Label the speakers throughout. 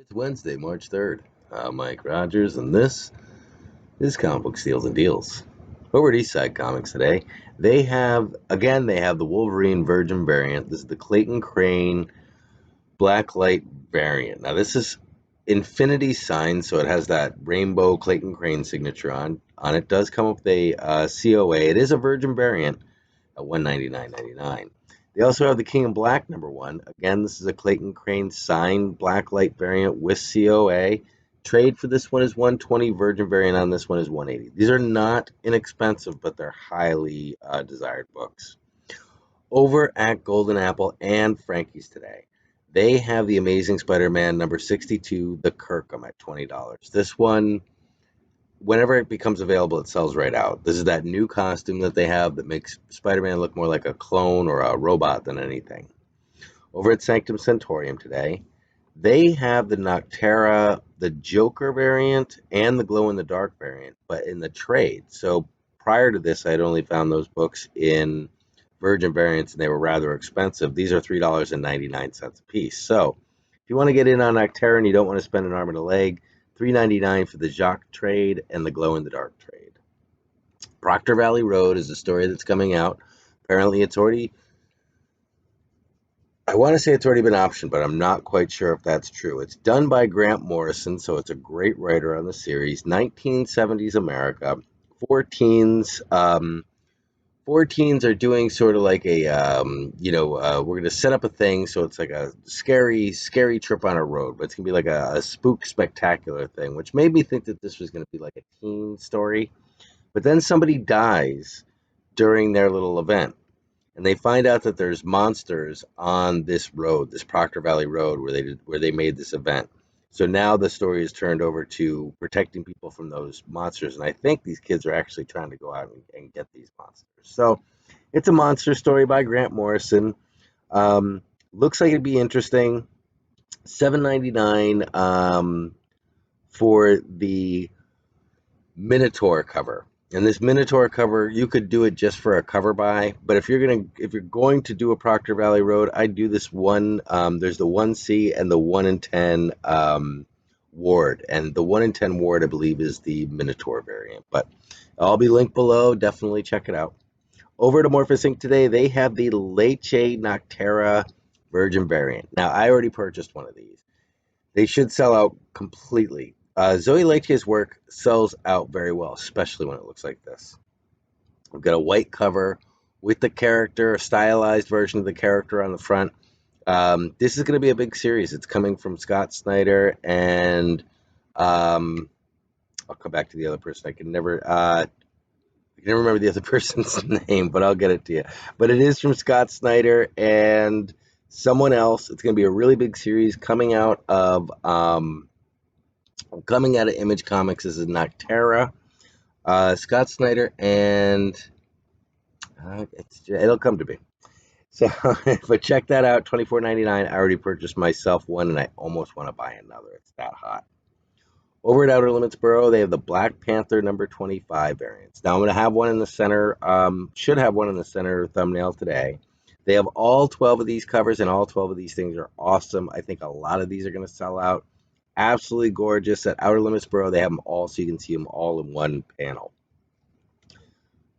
Speaker 1: It's Wednesday, March 3rd. I'm Mike Rogers, and this is Comic Book Steals and Deals. Over at Eastside Comics today, they have the Wolverine Virgin variant. This is the Clayton Crane Blacklight variant. Now, this is Infinity signed, so it has that rainbow Clayton Crane signature on it. It does come with a COA. It is a Virgin variant at $199.99. They also have the King in Black #1. Again, this is a Clayton Crane signed Blacklight variant with COA. Trade for this one is $120. Virgin variant on this one is $180. These are not inexpensive, but they're highly desired books. Over at Golden Apple and Frankie's today, they have the Amazing Spider-Man #62, the Kirkham, at $20. This one, whenever it becomes available, it sells right out. This is that new costume that they have that makes Spider-Man look more like a clone or a robot than anything. Over at Sanctum Centaurium today, they have the Noctera, the Joker variant, and the glow-in-the-dark variant, but in the trade. So prior to this, I had only found those books in Virgin variants, and they were rather expensive. These are $3.99 a piece. So if you want to get in on Noctera and you don't want to spend an arm and a leg, $3.99 for the Jacques trade and the glow-in-the-dark trade. Proctor Valley Road is a story that's coming out. Apparently it's already, I want to say it's already been optioned, but I'm not quite sure if that's true. It's done by Grant Morrison, so it's a great writer on the series. 1970s America. Four teens are doing sort of like a, we're going to set up a thing, so it's like a scary trip on a road, but it's going to be like a spook spectacular thing, which made me think that this was going to be like a teen story. But then somebody dies during their little event, and they find out that there's monsters on this road, this Proctor Valley Road, where they made this event. So now the story is turned over to protecting people from those monsters, and I think these kids are actually trying to go out and get these monsters. So it's a monster story by Grant Morrison. Looks like it'd be interesting. $7.99 for the Minotaur cover. And this Minotaur cover, you could do it just for a cover buy, but if you're going to do a Proctor Valley Road, I'd do this one. There's the 1C and the 1 in 10 Ward, and the 1 in 10 Ward, I believe, is the Minotaur variant. But I'll be linked below. Definitely check it out. Over to Morphus Inc. today, they have the Leche Noctera Virgin variant. Now, I already purchased one of these. They should sell out completely. Zoe Leche's work sells out very well, especially when it looks like this. We've got a white cover with the character, a stylized version of the character on the front. This is going to be a big series. It's coming from Scott Snyder, and I'll come back to the other person. I can never remember the other person's name, but I'll get it to you. But it is from Scott Snyder and someone else. It's going to be a really big series coming out of Image Comics. This is Noctera, Scott Snyder, and it'll come to me. So, but check that out, $24.99. I already purchased myself one, and I almost want to buy another. It's that hot. Over at Outer Limits Borough, they have the Black Panther #25 variants. Now, I'm going to have one in the center, should have one in the center thumbnail today. They have all 12 of these covers, and all 12 of these things are awesome. I think a lot of these are going to sell out. Absolutely gorgeous. At Outer Limits Borough, they have them all, so you can see them all in one panel.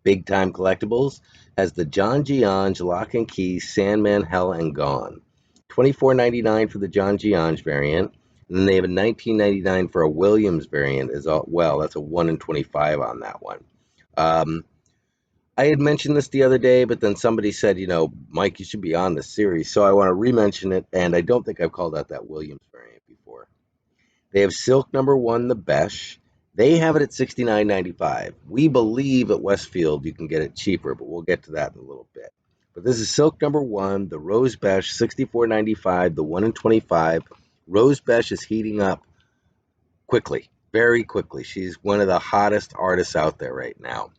Speaker 1: Big Time Collectibles has the John Giange Lock and Key Sandman Hell and Gone. $24.99 for the John Giange variant. And then they have a $19.99 for a Williams variant as well. That's a 1 in 25 on that one. I had mentioned this the other day, but then somebody said, Mike, you should be on this series. So I want to re-mention it, and I don't think I've called out that Williams variant before. They have Silk #1, the BESCH. They have it at $69.95. We believe at Westfield you can get it cheaper, but we'll get to that in a little bit. But this is Silk #1, the Rose BESCH, $64.95, the 1 in 25. Rose BESCH is heating up quickly, very quickly. She's one of the hottest artists out there right now.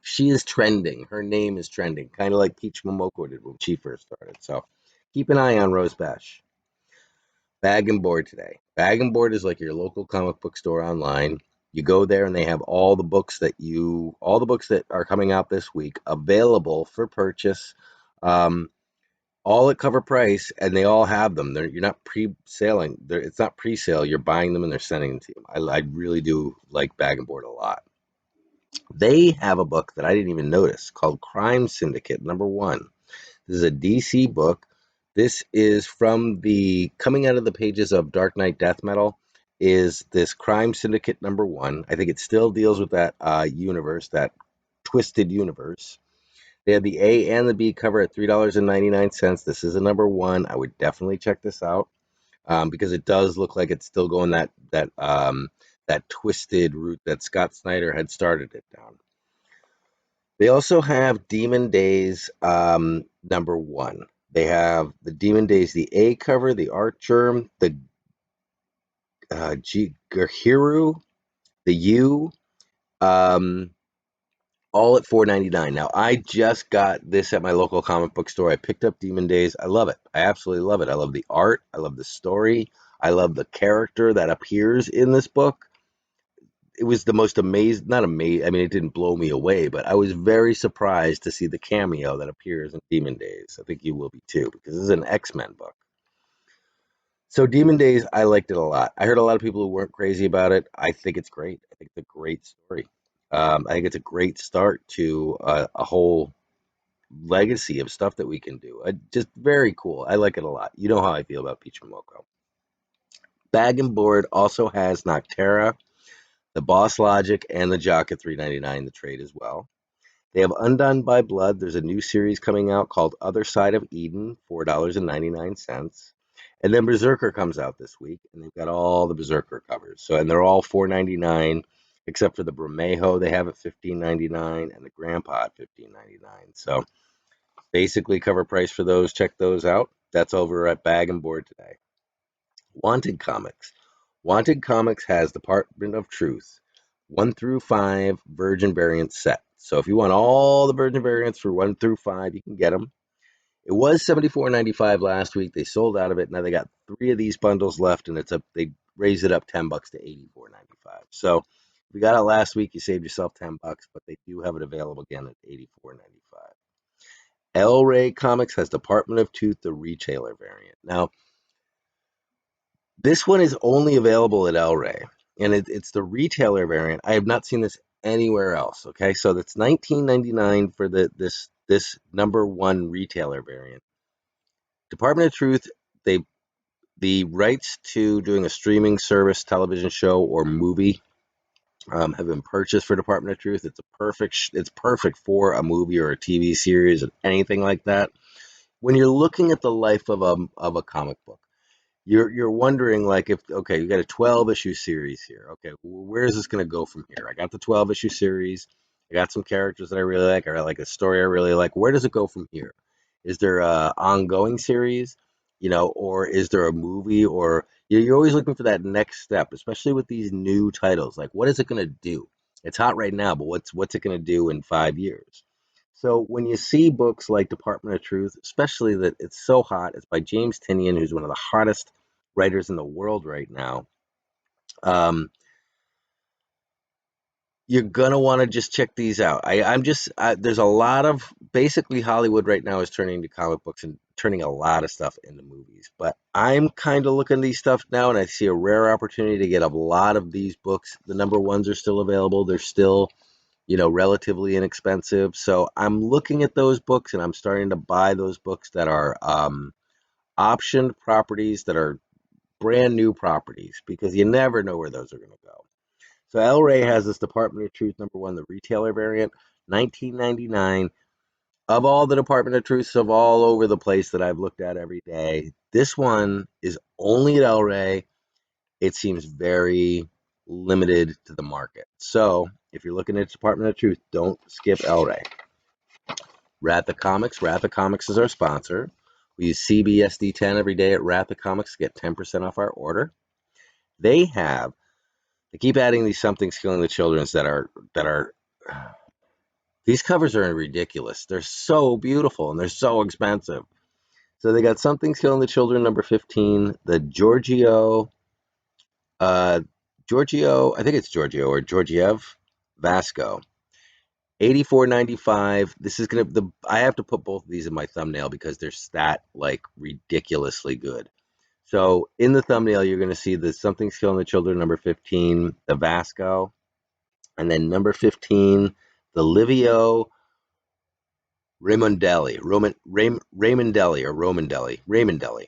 Speaker 1: She is trending. Her name is trending, kind of like Peach Momoko did when she first started. So keep an eye on Rose BESCH. Bag and Board today. Bag and Board is like your local comic book store online. You go there and they have all the books that are coming out this week available for purchase. all at cover price, and they all have them. You're not pre-selling. It's not pre-sale. You're buying them and they're sending them to you. I really do like Bag and Board a lot. They have a book that I didn't even notice called Crime Syndicate #1. This is a DC book. This is from the coming out of the pages of Dark Knight Death Metal. Is this Crime Syndicate #1? I think it still deals with that universe, that twisted universe. They have the A and the B cover at $3.99. This is a #1. I would definitely check this out because it does look like it's still going that twisted route that Scott Snyder had started it down. They also have Demon Days #1. They have the Demon Days, the A cover, the Archer, the Gahiru, the U, um, all at $4.99. Now, I just got this at my local comic book store. I picked up Demon Days. I love it. I absolutely love it. I love the art. I love the story. I love the character that appears in this book. It was the most amazing, not amazing, I mean, it didn't blow me away, but I was very surprised to see the cameo that appears in Demon Days. I think you will be too, because this is an X-Men book. So Demon Days, I liked it a lot. I heard a lot of people who weren't crazy about it. I think it's great. I think it's a great story. I think it's a great start to a whole legacy of stuff that we can do. Just very cool. I like it a lot. You know how I feel about Peach Momoko. Bag and Board also has Noctera, the Boss Logic, and the Jock at $3.99, the trade as well. They have Undone by Blood. There's a new series coming out called Other Side of Eden, $4.99. And then Berserker comes out this week, and they've got all the Berserker covers. So, and they're all $4.99, except for the Bromejo they have at $15.99, and the Grandpa at $15.99. So, basically, cover price for those. Check those out. That's over at Bag and Board today. Wanted Comics. Wanted Comics has Department of Truth 1 through 5 Virgin variant set. So if you want all the Virgin variants for 1 through 5, you can get them. It was $74.95 last week. They sold out of it. Now they got 3 of these bundles left, and they raised it up $10 to $84.95. So if you got it last week, you saved yourself $10, but they do have it available again at $84.95. El Rey Comics has Department of Truth, the retailer variant. Now, this one is only available at El Rey, and it's the retailer variant. I have not seen this anywhere else. Okay, so that's $19.99 for this #1 retailer variant. Department of Truth, they the rights to doing a streaming service, television show, or movie have been purchased for Department of Truth. It's perfect for a movie or a TV series or anything like that. When you're looking at the life of a comic book, you're wondering, like, if okay, you got a 12 issue series here. Okay, where is this going to go from here? I got the 12 issue series. I got some characters that I really like. I like a story I really like. Where does it go from here? Is there a ongoing series, or is there a movie? Or you're always looking for that next step, especially with these new titles. Like, what is it going to do? It's hot right now, but what's it going to do in 5 years? So when you see books like Department of Truth, especially that it's so hot, it's by James Tynion, who's one of the hottest writers in the world right now. Um, you're gonna want to just check these out. There's a lot of basically Hollywood right now is turning to comic books and turning a lot of stuff into movies. But I'm kind of looking at these stuff now, and I see a rare opportunity to get a lot of these books. The #1s are still available. They're still relatively inexpensive. So I'm looking at those books and I'm starting to buy those books that are optioned properties, that are brand new properties, because you never know where those are going to go. So El Rey has this Department of Truth #1, the retailer variant, $19.99. Of all the Department of Truths of all over the place that I've looked at every day, this one is only at El Rey. It seems very limited to the market. So if you're looking at Department of Truth, don't skip El Rey. Ratha Comics. Ratha Comics is our sponsor. We use CBSD10 every day at Ratha Comics to get 10% off our order. They keep adding these Something's Killing the Children's that are these covers are ridiculous. They're so beautiful and they're so expensive. So they got Something's Killing the Children #15, the Giorgio, I think it's Giorgio or Georgiev Vasco. $84.95. This is I have to put both of these in my thumbnail because they're like ridiculously good. So in the thumbnail, you're going to see the Something's Killing the Children, number 15, the Vasco, and then number 15, the Livio Raimondelli, Raimondelli.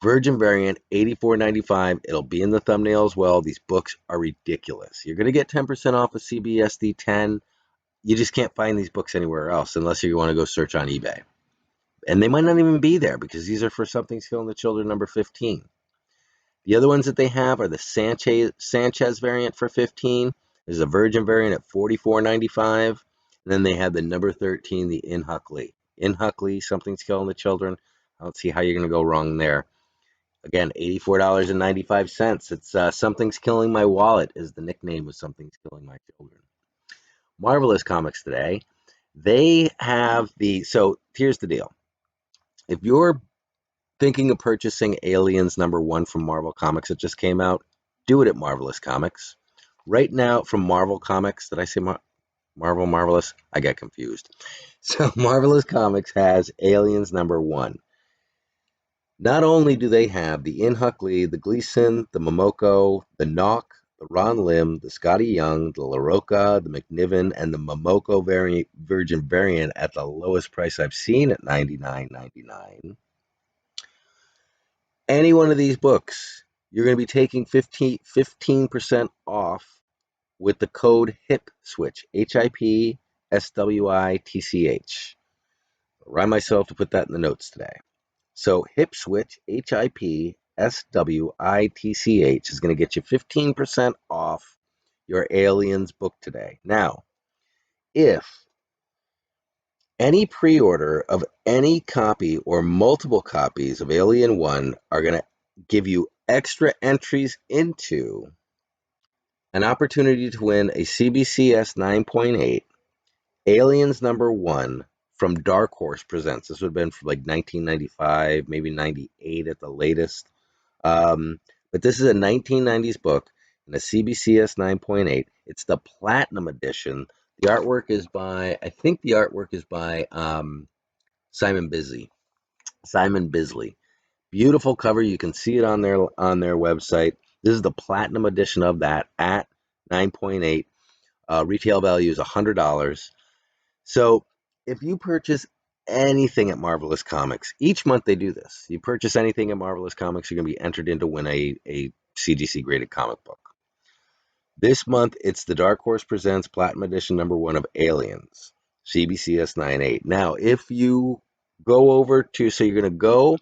Speaker 1: Virgin variant, $84.95. It'll be in the thumbnail as well. These books are ridiculous. You're going to get 10% off of CBSD 10. You just can't find these books anywhere else unless you want to go search on eBay. And they might not even be there because these are for Something's Killing the Children, number 15. The other ones that they have are the Sanchez variant for 15. There's a Virgin variant at $44.95. And then they have the number 13, the In Huckley, Something's Killing the Children. I don't see how you're going to go wrong there. Again, $84.95. It's Something's Killing My Wallet is the nickname of Something's Killing My Children. Marvelous Comics today. They have so here's the deal. If you're thinking of purchasing Aliens #1 from Marvel Comics that just came out, do it at Marvelous Comics. Right now, from Marvel Comics, did I say Marvelous? I got confused. So Marvelous Comics has Aliens #1. Not only do they have the In Huckley, the Gleason, the Momoko, the Knock, the Ron Lim, the Scotty Young, the LaRocca, the McNiven, and the Momoko Virgin variant at the lowest price I've seen at $99.99. Any one of these books, you're going to be taking 15% off with the code HIPSWITCH, HIPSWITCH. I'll remind myself to put that in the notes today. So HIPSWITCH, HIPSWITCH is going to get you 15% off your Aliens book today. Now, if any pre-order of any copy or multiple copies of Alien 1 are going to give you extra entries into an opportunity to win a CBCS 9.8 Aliens #1 from Dark Horse Presents. This would have been from like 1995, maybe 98 at the latest. But this is a 1990s book and a CBCS 9.8. It's the Platinum Edition. The artwork is by, I think the artwork is by Simon Bisley. Beautiful cover. You can see it on their website. This is the Platinum Edition of that at 9.8. Retail value is $100. So if you purchase anything at Marvelous Comics, each month they do this. You purchase anything at Marvelous Comics, you're going to be entered in to win a CGC graded comic book. This month, it's the Dark Horse Presents Platinum Edition #1 of Aliens, CBCS 9.8. Now, if you go over to, so you're going to go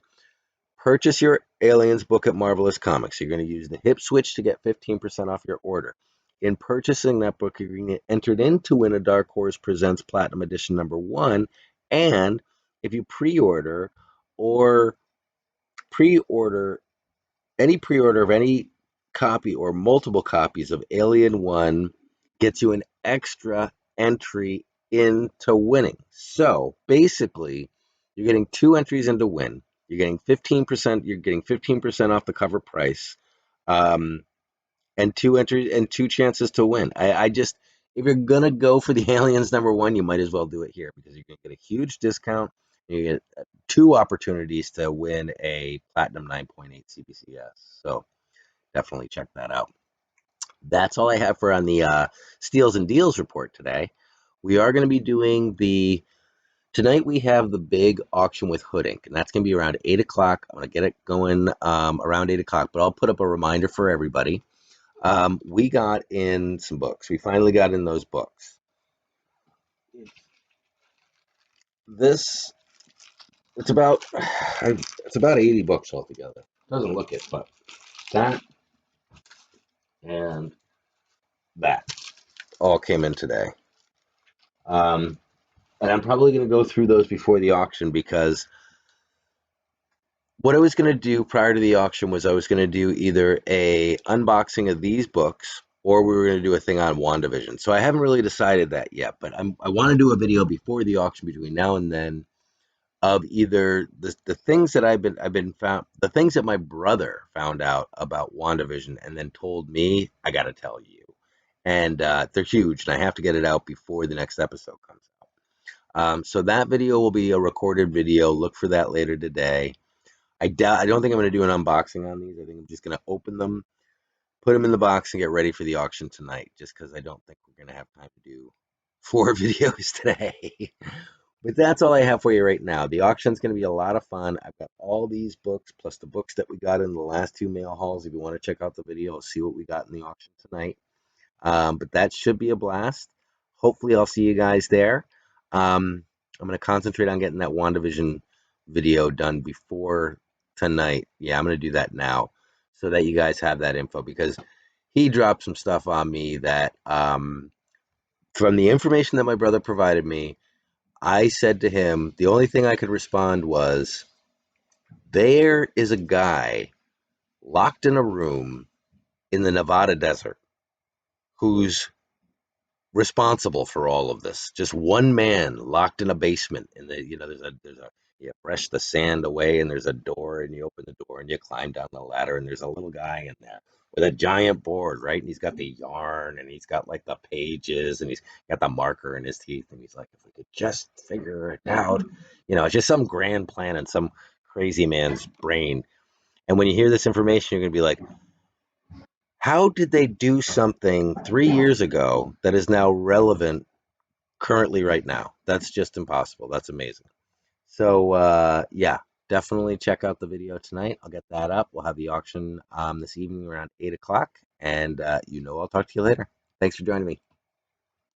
Speaker 1: purchase your Aliens book at Marvelous Comics. You're going to use the hip switch to get 15% off your order. In purchasing that book, you're going to get entered in to win a Dark Horse Presents Platinum Edition #1. And if you pre-order any pre-order of any copy or multiple copies of Alien 1 gets you an extra entry into winning. So basically, you're getting 2 entries into win. You're getting 15%. You're getting 15% off the cover price, and 2 entries and 2 chances to win. I just, if you're gonna go for the Aliens #1, you might as well do it here because you're gonna get a huge discount. You get 2 opportunities to win a Platinum 9.8 CBCS. So definitely check that out. That's all I have for on the Steals and Deals report today. We are going to be doing tonight we have the big auction with Hood Inc., and that's going to be around 8 o'clock. I'm going to get it going around 8 o'clock, but I'll put up a reminder for everybody. We got in some books. We finally got in those books. It's about 80 books altogether. Doesn't look it, but that and that all came in today. And I'm probably going to go through those before the auction because what I was going to do prior to the auction was I was going to do either a unboxing of these books or we were going to do a thing on WandaVision. So I haven't really decided that yet, but I want to do a video before the auction between now and then of either the things that the things that my brother found out about WandaVision and then told me, I got to tell you. and they're huge, and I have to get it out before the next episode comes out. So that video will be a recorded video. Look for that later today. I don't think I'm going to do an unboxing on these. I think I'm just going to open them, put them in the box, and get ready for the auction tonight, just because I don't think we're going to have time to do 4 videos today. But that's all I have for you right now. The auction's going to be a lot of fun. I've got all these books, plus the books that we got in the last 2 mail hauls. If you want to check out the video, see what we got in the auction tonight. But that should be a blast. Hopefully, I'll see you guys there. I'm going to concentrate on getting that WandaVision video done before tonight. Yeah, I'm going to do that now so that you guys have that info, because he dropped some stuff on me that, from the information that my brother provided me, I said to him, the only thing I could respond was, there is a guy locked in a room in the Nevada desert who's responsible for all of this. Just one man locked in a basement, and there's a you brush the sand away, and there's a door, and you open the door, and you climb down the ladder, and there's a little guy in there with a giant board, right? And he's got the yarn, and he's got like the pages, and he's got the marker in his teeth, and he's like, if we could just figure it out, it's just some grand plan in some crazy man's brain. And when you hear this information, you're gonna be like, how did they do something 3 years ago that is now relevant currently right now? That's just impossible. That's amazing. So yeah, definitely check out the video tonight. I'll get that up. We'll have the auction this evening around 8 o'clock, and I'll talk to you later. Thanks for joining me.